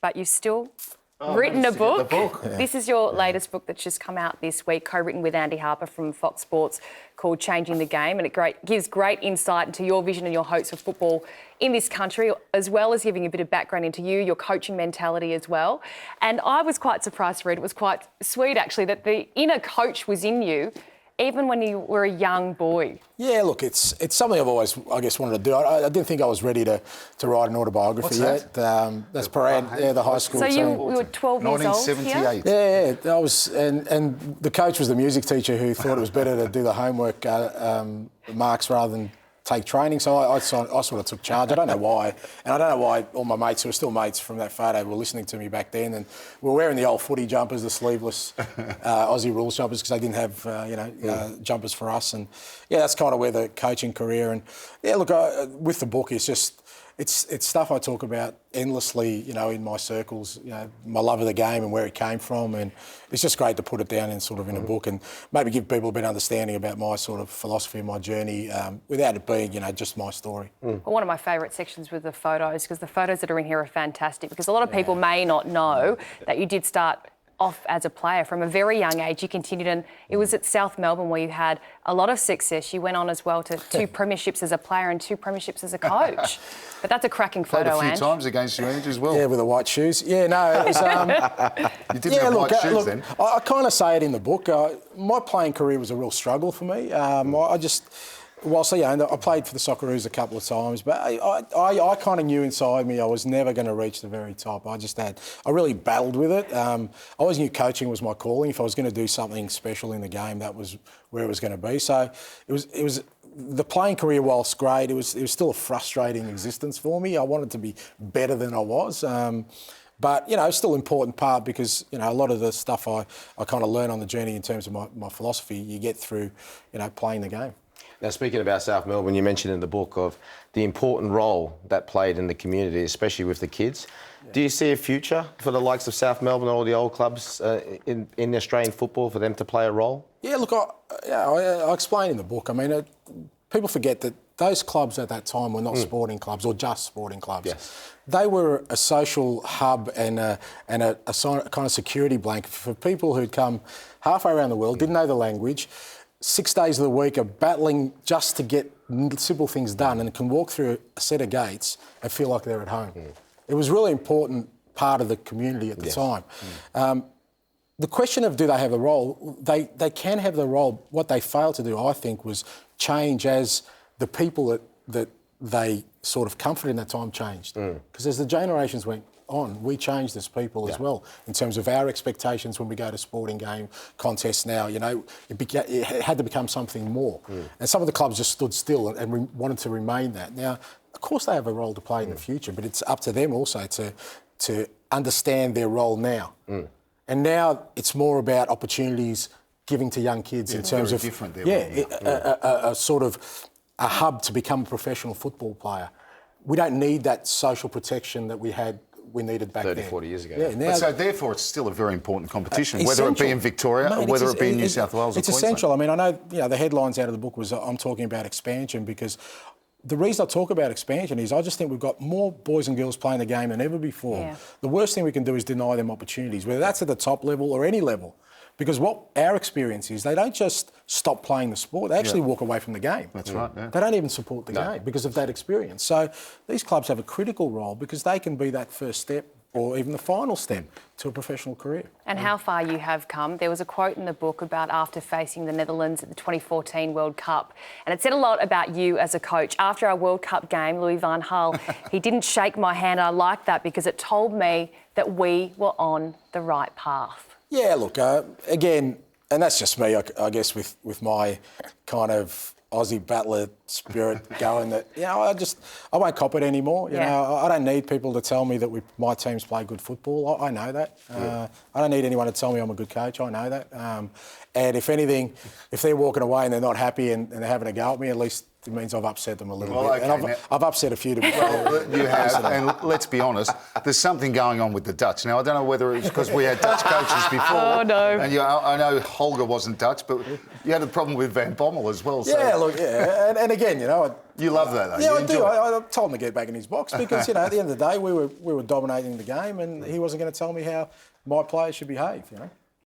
but you've still written a book. Yeah. This is your latest book that's just come out this week, co-written with Andy Harper from Fox Sports, called Changing the Game, and it gives great insight into your vision and your hopes for football in this country, as well as giving a bit of background into you, your coaching mentality as well. And I was quite surprised to read, it was quite sweet actually, that the inner coach was in you even when you were a young boy. Yeah, look, it's something I've always, I guess, wanted to do. I didn't think I was ready to write an autobiography yet. That's Parade, the high school team. So you were 12 years old 1978. Yeah, I was, and the coach was the music teacher who thought it was better to do the homework marks rather than take training. So I sort of took charge. I don't know why. And I don't know why all my mates, who are still mates from that photo, were listening to me back then. And we were wearing the old footy jumpers, the sleeveless Aussie rules jumpers, because they didn't have, jumpers for us. And, yeah, that's kind of where the coaching career. And, yeah, look, with the book, it's just... It's stuff I talk about endlessly, in my circles, my love of the game and where it came from, and it's just great to put it down in a book and maybe give people a bit of understanding about my sort of philosophy and my journey without it being, just my story. Well, one of my favourite sections was the photos, because the photos that are in here are fantastic, because a lot of people may not know that you did start off as a player from a very young age. You continued, and it was at South Melbourne where you had a lot of success. You went on as well to 2 premierships as a player and 2 premierships as a coach. But that's a cracking photo, Played a few Ange. times against your age as well. Yeah, with the white shoes. Yeah, no, it was... You didn't have white shoes then. I kind of say it in the book. My playing career was a real struggle for me. Whilst I played for the Socceroos a couple of times, but I kind of knew inside me I was never going to reach the very top. I really battled with it. I always knew coaching was my calling. If I was going to do something special in the game, that was where it was going to be. So it was the playing career, whilst great, it was still a frustrating existence for me. I wanted to be better than I was. But, it's still an important part because, a lot of the stuff I kind of learned on the journey in terms of my philosophy, you get through, playing the game. Now, speaking about South Melbourne, you mentioned in the book of the important role that played in the community, especially with the kids. Yeah. Do you see a future for the likes of South Melbourne and all the old clubs in Australian football for them to play a role? Yeah, look, I explain in the book. I mean, people forget that those clubs at that time were not sporting clubs or just sporting clubs. Yes. They were a social hub and a kind of security blanket for people who'd come halfway around the world, didn't know the language, 6 days of the week are battling just to get simple things done, and can walk through a set of gates and feel like they're at home. It was a really important part of the community at the time. The question of do they have a role, they can have the role. What they failed to do, I think, was change as the people that they sort of comforted in that time changed. Because as the generations went on, we changed as people as well in terms of our expectations when we go to sporting game contests now. It had to become something more. And some of the clubs just stood still and wanted to remain that. Now, of course they have a role to play in the future, but it's up to them also to understand their role now. And now it's more about opportunities giving to young kids in terms of... a sort of a hub to become a professional football player. We don't need that social protection that we needed back 30, then. 40 years ago. Yeah, now, so therefore it's still a very important competition, whether it be in Victoria or whether it be in New South Wales or It's Queensland. essential. I mean, I know the headlines out of the book was I'm talking about expansion, because the reason I talk about expansion is I just think we've got more boys and girls playing the game than ever before. Yeah. The worst thing we can do is deny them opportunities, whether that's at the top level or any level. Because what our experience is, they don't just stop playing the sport, they actually walk away from the game. That's right, yeah. They don't even support the game because of that experience. So these clubs have a critical role because they can be that first step or even the final step to a professional career. And how far you have come. There was a quote in the book about after facing the Netherlands at the 2014 World Cup, and it said a lot about you as a coach. After our World Cup game, Louis van Gaal, he didn't shake my hand. I liked that because it told me that we were on the right path. Yeah, look, again, and that's just me, I guess, with my kind of Aussie battler spirit going that, I won't cop it anymore. You know, I don't need people to tell me that my teams play good football. I know that. I don't need anyone to tell me I'm a good coach. I know that. And if anything, if they're walking away and they're not happy and they're having a go at me, at least it means I've upset them a little Well, bit. okay, And I've upset a few to be fair. You have, and let's be honest, there's something going on with the Dutch. Now, I don't know whether it's because we had Dutch coaches before. Oh, no. And I know Holger wasn't Dutch, but you had a problem with Van Bommel as well. So Yeah, look, yeah. And again, you know... you love that, though. Yeah, You I do. enjoy it. I told him to get back in his box because, you know, at the end of the day, we were dominating the game and he wasn't going to tell me how my players should behave, you know.